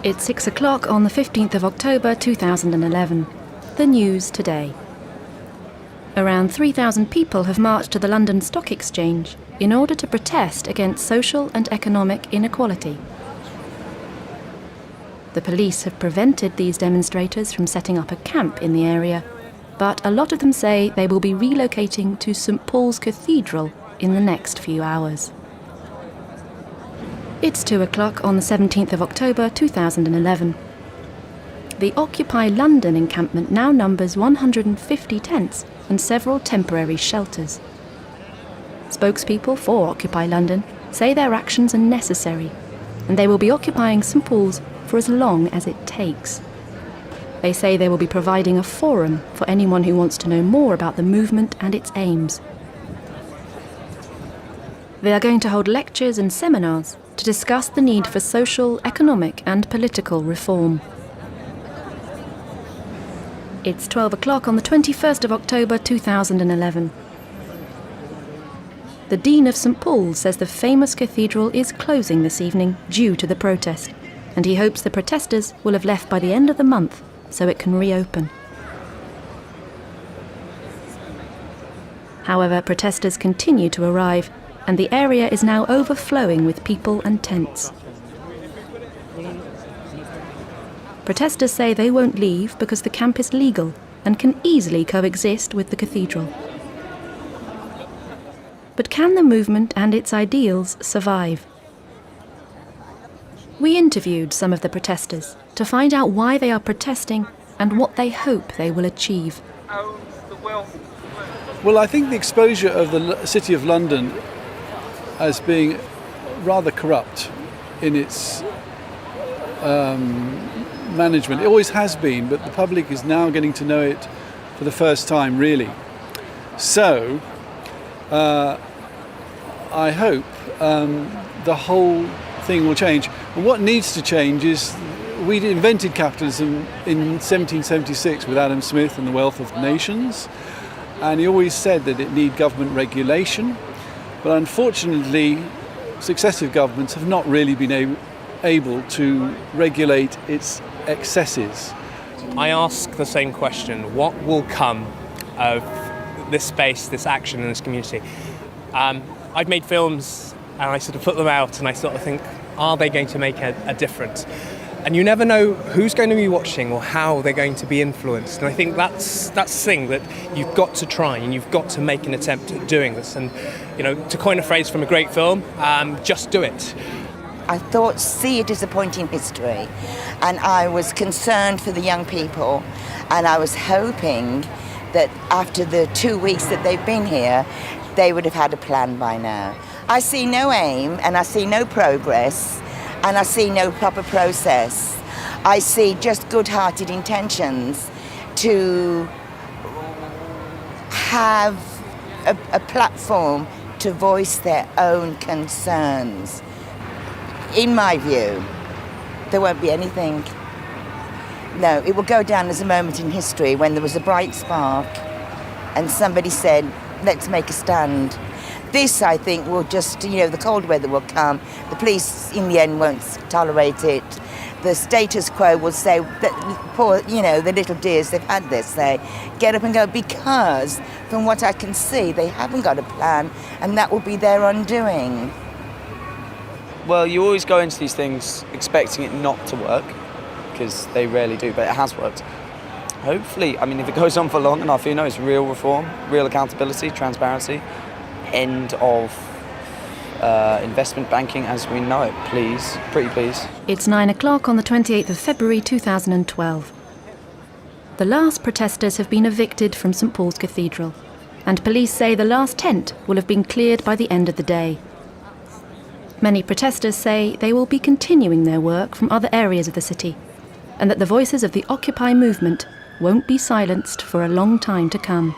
It's 6 o'clock on the 15th of October 2011. The news today. Around 3,000 people have marched to the London Stock Exchange in order to protest against social and economic inequality. The police have prevented these demonstrators from setting up a camp in the area, but a lot of them say they will be relocating to St Paul's Cathedral in the next few hours. It's 2 o'clock on the 17th of October 2011. The Occupy London encampment now numbers 150 tents and several temporary shelters. Spokespeople for Occupy London say their actions are necessary, and they will be occupying St Paul's for as long as it takes. They say they will be providing a forum for anyone who wants to know more about the movement and its aims. They are going to hold lectures and seminars to discuss the need for social, economic and political reform. It's 12 o'clock on the 21st of October 2011. The Dean of St Paul's says the famous cathedral is closing this evening due to the protest, and he hopes the protesters will have left by the end of the month so it can reopen. However, protesters continue to arrive, and the area is now overflowing with people and tents. Protesters say they won't leave because the camp is legal and can easily coexist with the cathedral. But can the movement and its ideals survive? We interviewed some of the protesters to find out why they are protesting and what they hope they will achieve. Well, I think the exposure of the City of London as being rather corrupt in its management. It always has been, but the public is now getting to know it for the first time, really. So, I hope the whole thing will change. And what needs to change is, we invented capitalism in 1776 with Adam Smith and the Wealth of Nations, and he always said that it needed government regulation. But unfortunately, successive governments have not really been able to regulate its excesses. I ask the same question: what will come of this space, this action in this community? I've made films and I sort of put them out and I sort of think, are they going to make a difference? And you never know who's going to be watching or how they're going to be influenced. And I think that's the thing that you've got to try, and you've got to make an attempt at doing this. And, you know, to coin a phrase from a great film, just do it. I thought, see it as a point in history, and I was concerned for the young people, and I was hoping that after the 2 weeks that they've been here, they would have had a plan by now. I see no aim, and I see no progress, and I see no proper process. I see just good-hearted intentions to have a platform to voice their own concerns. In my view, there won't be anything. No, it will go down as a moment in history when there was a bright spark and somebody said, let's make a stand. This, I think, will just, the cold weather will come. The police, in the end, won't tolerate it. The status quo will say, that poor, the little dears, they've had this, they get up and go, because from what I can see, they haven't got a plan, and that will be their undoing. Well, you always go into these things expecting it not to work, because they rarely do, but it has worked. Hopefully, if it goes on for long enough, who knows, real reform, real accountability, transparency, end of investment banking as we know it, please, pretty please. It's 9 o'clock on the 28th of February 2012. The last protesters have been evicted from St Paul's Cathedral, and police say the last tent will have been cleared by the end of the day. Many protesters say they will be continuing their work from other areas of the city, and that the voices of the Occupy movement won't be silenced for a long time to come.